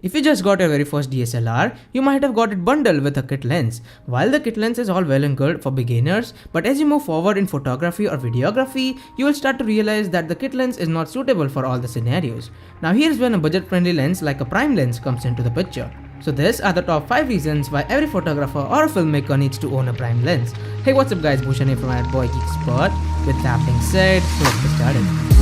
If you just got your very first DSLR, you might have got it bundled with a kit lens. While the kit lens is all well and good for beginners, but as you move forward in photography or videography, you will start to realize that the kit lens is not suitable for all the scenarios. Now here's when a budget-friendly lens like a prime lens comes into the picture. So these are the top 5 reasons why every photographer or a filmmaker needs to own a prime lens. Hey, what's up guys, Bhushan here from abgeekexpert. With that being said, let's get started.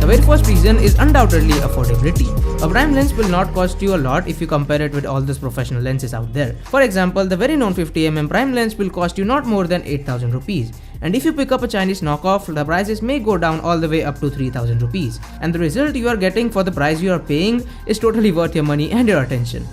The very first reason is undoubtedly affordability. A prime lens will not cost you a lot if you compare it with all those professional lenses out there. For example, the very known 50mm prime lens will cost you not more than 8,000 rupees. And if you pick up a Chinese knockoff, the prices may go down all the way up to 3,000 rupees. And the result you are getting for the price you are paying is totally worth your money and your attention.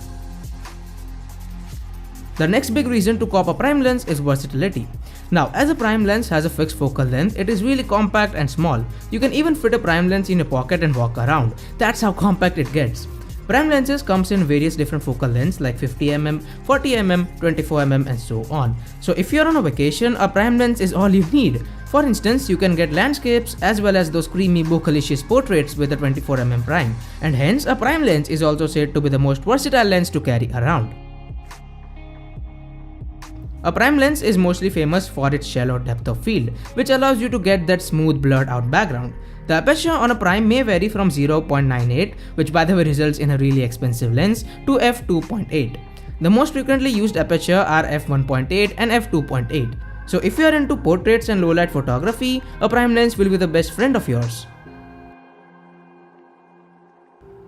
The next big reason to cop a prime lens is versatility. Now, as a prime lens has a fixed focal length, it is really compact and small. You can even fit a prime lens in your pocket and walk around. That's how compact it gets. Prime lenses comes in various different focal lengths like 50mm, 40mm, 24mm and so on. So if you're on a vacation, a prime lens is all you need. For instance, you can get landscapes as well as those creamy bocalicious portraits with a 24mm prime. And hence, a prime lens is also said to be the most versatile lens to carry around. A prime lens is mostly famous for its shallow depth of field, which allows you to get that smooth blurred out background. The aperture on a prime may vary from 0.98, which by the way results in a really expensive lens, to f2.8. The most frequently used aperture are f1.8 and f2.8. So if you are into portraits and low light photography, a prime lens will be the best friend of yours.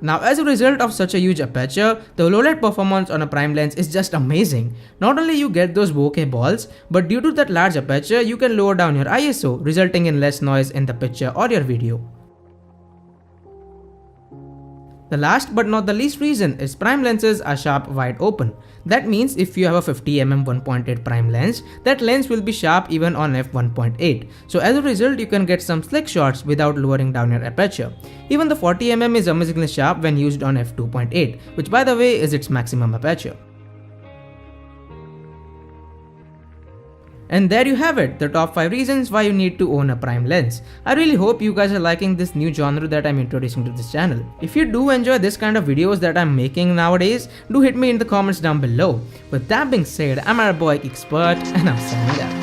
Now, as a result of such a huge aperture, the low light performance on a prime lens is just amazing. Not only you get those bokeh balls, but due to that large aperture, you can lower down your ISO, resulting in less noise in the picture or your video. The last but not the least reason is prime lenses are sharp wide open. That means if you have a 50mm 1.8 prime lens, that lens will be sharp even on f1.8. So as a result, you can get some slick shots without lowering down your aperture. Even the 40mm is amazingly sharp when used on f2.8, which by the way is its maximum aperture. And there you have it, the top 5 reasons why you need to own a prime lens. I really hope you guys are liking this new genre that I'm introducing to this channel. If you do enjoy this kind of videos that I'm making nowadays, do hit me in the comments down below. With that being said, I'm abgeekexpert and I'm signing out.